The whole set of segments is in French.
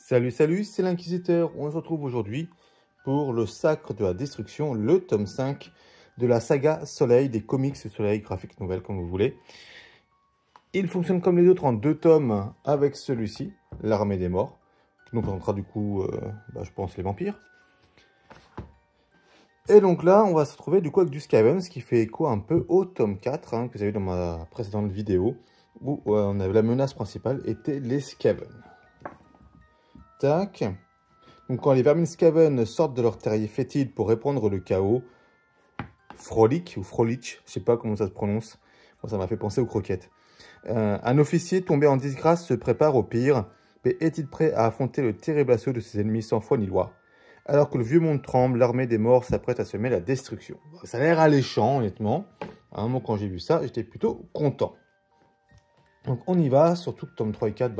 Salut, salut, c'est l'Inquisiteur. On se retrouve aujourd'hui pour le Sacre de la Destruction, le tome 5 de la saga Soleil, des comics Soleil, graphiques nouvelles, comme vous voulez. Il fonctionne comme les autres en 2 tomes avec celui-ci, l'Armée des Morts, qui nous présentera du coup, je pense, les vampires. Et donc là, on va se retrouver du coup avec du Skaven, ce qui fait écho un peu au tome 4, que vous avez vu dans ma précédente vidéo, où on avait la menace principale était les Skaven. Tac. Donc quand les vermines Skaven sortent de leur terrier fétide pour répandre le chaos, Frolic, ou Frolich, je sais pas comment ça se prononce, moi, ça m'a fait penser aux croquettes. Un officier tombé en disgrâce se prépare au pire, mais est-il prêt à affronter le terrible assaut de ses ennemis sans foi ni loi? Alors que le vieux monde tremble, l'armée des morts s'apprête à semer la destruction. Ça a l'air alléchant, honnêtement. À un moment, quand j'ai vu ça, j'étais plutôt content. Donc on y va, surtout que tome 3 et 4,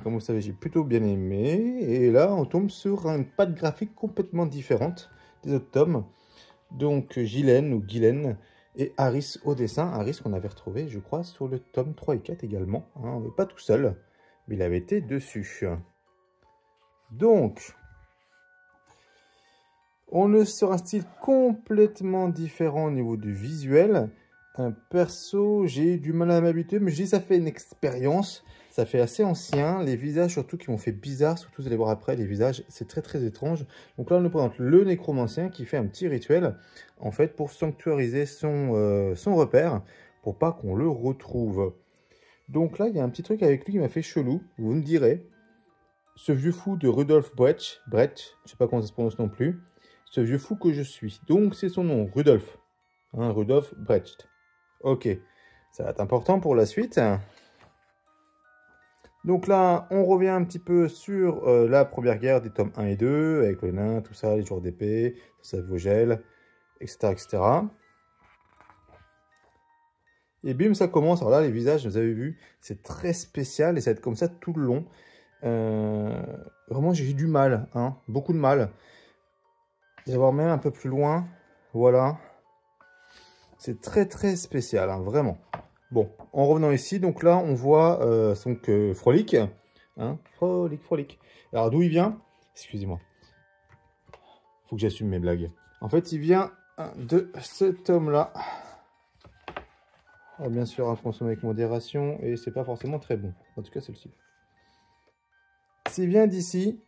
comme vous savez, j'ai plutôt bien aimé. Et là, on tombe sur une patte graphique complètement différente des autres tomes. Donc Gillen ou Gillen et Harris au dessin. Harris qu'on avait retrouvé, je crois, sur le tome 3 et 4 également. On n'est pas tout seul, mais il avait été dessus. Donc, on est sur un style complètement différent au niveau du visuel. Un perso, j'ai eu du mal à m'habituer, mais je dis ça fait une expérience. Ça fait assez ancien. Les visages, surtout, qui m'ont fait bizarre. Surtout, vous allez voir après, les visages, c'est très, très étrange. Donc là, on nous présente le nécromancien qui fait un petit rituel, en fait, pour sanctuariser son repère, pour pas qu'on le retrouve. Donc là, il y a un petit truc avec lui qui m'a fait chelou. Vous me direz, ce vieux fou de Rudolf Brecht, je sais pas comment ça se prononce non plus, ce vieux fou que je suis. Donc, c'est son nom, Rudolf. Rudolf Brecht. Ok, ça va être important pour la suite. Donc là, on revient un petit peu sur la première guerre des tomes 1 et 2, avec le nain, tout ça, les joueurs d'épée, ça Vogel, etc., etc. Et bim, ça commence. Alors là, les visages, vous avez vu, c'est très spécial et ça va être comme ça tout le long. Vraiment, j'ai eu du mal, beaucoup de mal. Je vais voir même un peu plus loin, voilà. C'est très, très spécial, vraiment. Bon, en revenant ici, donc là, on voit Frolic. Frolic. Alors, d'où il vient? Excusez-moi. Faut que j'assume mes blagues. En fait, il vient de ce tome-là. Bien sûr, à consommer avec modération. Et c'est pas forcément très bon. En tout cas, celle-ci. C'est bien d'ici.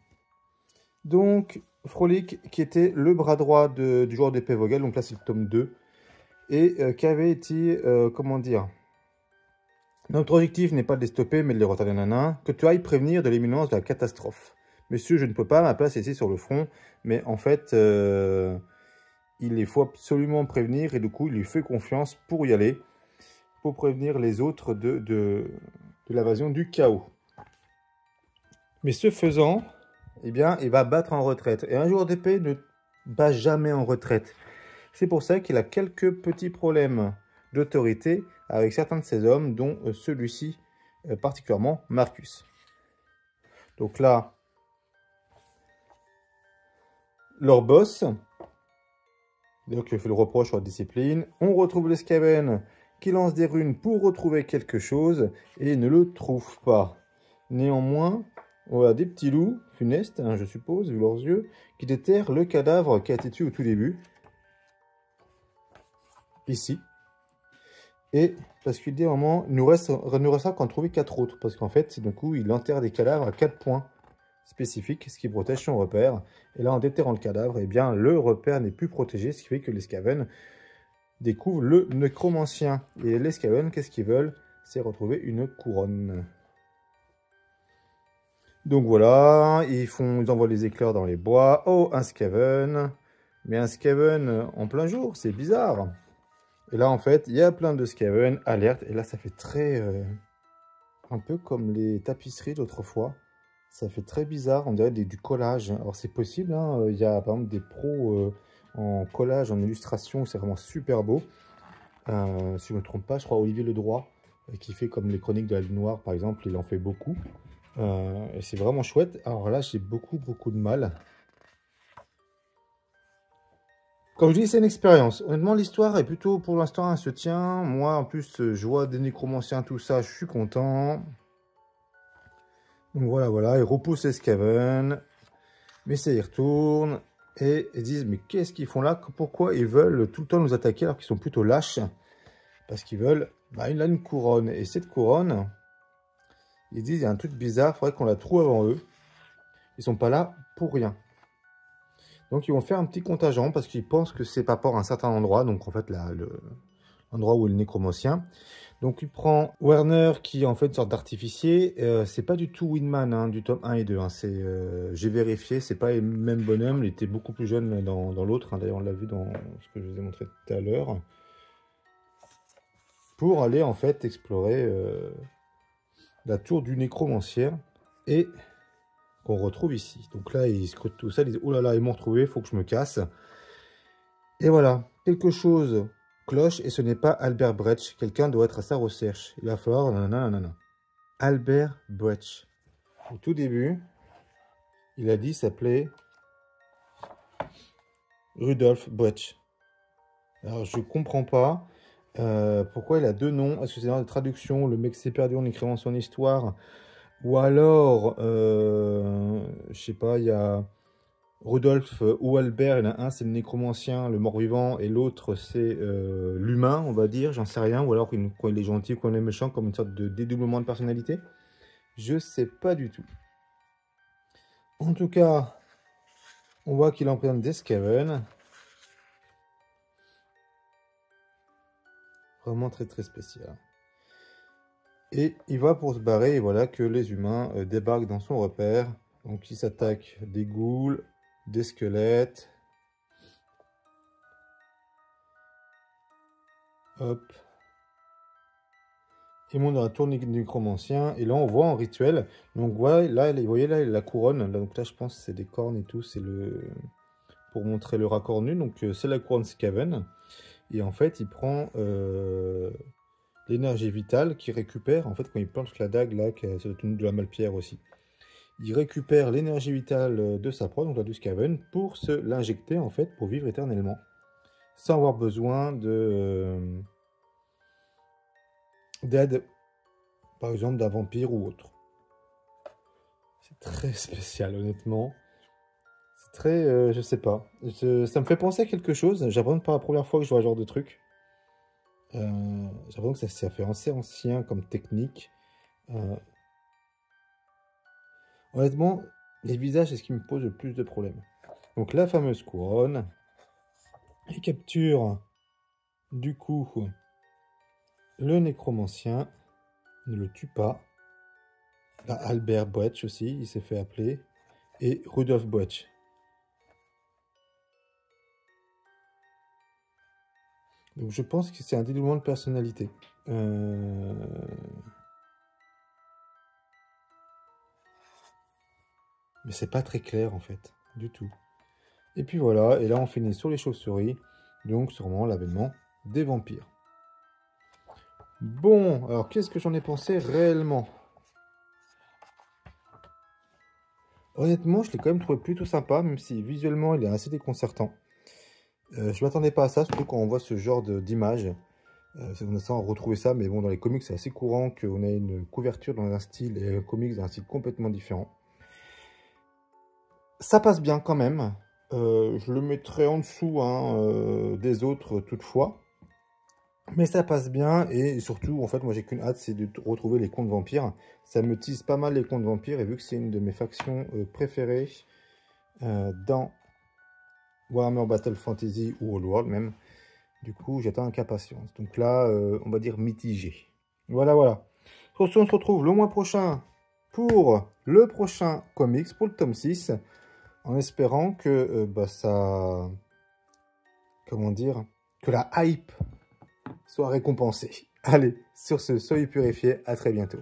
Donc, Frolic, qui était le bras droit du joueur d'épée Vogel. Donc là, c'est le tome 2. Et qui avait été, comment dire... Notre objectif n'est pas de les stopper, mais de les retarder, que tu ailles prévenir de l'imminence de la catastrophe. Monsieur, je ne peux pas, ma place est ici sur le front, mais en fait, il faut absolument prévenir, et du coup, il lui fait confiance pour y aller, pour prévenir les autres de l'invasion du chaos. Mais ce faisant, eh bien, il va battre en retraite. Et un joueur d'épée ne bat jamais en retraite. C'est pour ça qu'il a quelques petits problèmes d'autorité avec certains de ses hommes, dont celui-ci particulièrement, Marcus. Donc là, leur boss, donc il fait le reproche sur la discipline. On retrouve les Skaven qui lancent des runes pour retrouver quelque chose et ne le trouvent pas. Néanmoins, on a des petits loups funestes, je suppose, vu leurs yeux, qui déterrent le cadavre qui a été tué au tout début. Ici. Et parce qu'il dit à un moment, il nous restera qu'en trouver 4 autres. Parce qu'en fait, du coup, il enterre des cadavres à 4 points spécifiques, ce qui protège son repère. Et là, en déterrant le cadavre, eh bien, le repère n'est plus protégé, ce qui fait que les Skaven découvrent le nécromancien. Et les Skaven, qu'est-ce qu'ils veulent? C'est retrouver une couronne. Donc voilà, ils envoient les éclairs dans les bois. Oh, un Skaven. Mais un Skaven en plein jour, c'est bizarre. Et là, en fait, il y a plein de Skaven, alerte. Et là, ça fait très... un peu comme les tapisseries d'autrefois. Ça fait très bizarre, on dirait du collage. Alors, c'est possible, il y a par exemple des pros en collage, en illustration. C'est vraiment super beau. Si je ne me trompe pas, je crois Olivier Ledroit, qui fait comme les chroniques de la Lune Noire, par exemple. Il en fait beaucoup. Et c'est vraiment chouette. Alors là, j'ai beaucoup de mal. Comme je dis, c'est une expérience. Honnêtement, l'histoire est plutôt, pour l'instant, elle se tient. Moi, en plus, je vois des nécromanciens, tout ça, je suis content. Donc voilà, ils repoussent les Skaven, mais ça y retourne, et ils disent, mais qu'est-ce qu'ils font là? Pourquoi ils veulent tout le temps nous attaquer alors qu'ils sont plutôt lâches? Parce qu'ils veulent une couronne, et cette couronne, ils disent, il y a un truc bizarre, il faudrait qu'on la trouve avant eux. Ils sont pas là pour rien. Donc ils vont faire un petit contingent, parce qu'ils pensent que c'est par rapport à un certain endroit, donc en fait l'endroit où est le nécromancien. Donc il prend Werner qui est en fait une sorte d'artificier. C'est pas du tout Winman hein, du tome 1 et 2. Hein. J'ai vérifié, c'est pas le même bonhomme. Il était beaucoup plus jeune dans l'autre. Hein. D'ailleurs on l'a vu dans ce que je vous ai montré tout à l'heure. Pour aller en fait explorer la tour du nécromancien. Et qu'on retrouve ici. Donc là il scrute tout ça. Il dit oh là là ils m'ont retrouvé, il faut que je me casse. Et voilà, quelque chose cloche et ce n'est pas Albert Brecht. Quelqu'un doit être à sa recherche. Il va falloir... Nanana. Albert Brecht. Au tout début, il a dit s'appelait Rudolf Brecht. Alors je comprends pas pourquoi il a deux noms. Est-ce que c'est dans la traduction, le mec s'est perdu en écrivant son histoire? Ou alors, je sais pas, il y a... Rudolf ou Albert, il y en a un c'est le nécromancien, le mort-vivant, et l'autre c'est l'humain, on va dire, j'en sais rien, ou alors quand il est gentil, quand il est méchant, comme une sorte de dédoublement de personnalité. Je sais pas du tout. En tout cas, on voit qu'il emprisonne des Skaven. Vraiment très très spécial. Et il va pour se barrer, et voilà que les humains débarquent dans son repère. Donc il s'attaque des ghouls, des squelettes. Hop. Il monte dans la tour du nécromancien. Et là, on voit en rituel. Donc, voilà, là, vous voyez, là, la couronne. Donc là, je pense que c'est des cornes et tout. C'est le... pour montrer le raccord nu. Donc, c'est la couronne Skaven. Et en fait, il prend l'énergie vitale qu'il récupère. En fait, quand il planche la dague, là, c'est de la malpierre aussi. Il récupère l'énergie vitale de sa proie, donc là, du Skaven, pour se l'injecter, en fait, pour vivre éternellement. Sans avoir besoin de... d'aide, par exemple d'un vampire ou autre. C'est très spécial, honnêtement. C'est très, je sais pas. Ça me fait penser à quelque chose. J'ai l'impression que pas la première fois que je vois ce genre de truc. J'ai l'impression que ça fait assez ancien comme technique. Honnêtement, les visages, c'est ce qui me pose le plus de problèmes. Donc la fameuse couronne. Il capture, du coup, le nécromancien. Ne le tue pas. Là, Albert Brecht aussi, il s'est fait appeler. Et Rudolf Brecht. Donc je pense que c'est un dédoublement de personnalité. Mais c'est pas très clair en fait, du tout. Et puis voilà, et là on finit sur les chauves-souris. Donc sûrement l'avènement des vampires. Bon, alors qu'est-ce que j'en ai pensé réellement? Honnêtement, je l'ai quand même trouvé plutôt sympa, même si visuellement il est assez déconcertant. Je ne m'attendais pas à ça, surtout quand on voit ce genre d'image. On a retrouvé ça, mais bon, dans les comics, c'est assez courant qu'on ait une couverture dans un style et un comics dans un style complètement différent. Ça passe bien quand même. Je le mettrai en dessous hein, des autres toutefois. Mais ça passe bien et surtout, en fait, moi j'ai qu'une hâte, c'est de retrouver les contes vampires. Ça me tease pas mal les contes vampires et vu que c'est une de mes factions préférées dans Warhammer Battle Fantasy ou Old World même, du coup j'attends avec impatience. Donc là, on va dire mitigé. Voilà, voilà. Sur ce, on se retrouve le mois prochain pour le prochain comics, pour le tome 6, en espérant que ça... Comment dire? Que la hype soit récompensée. Allez, sur ce, soyez purifiés, à très bientôt.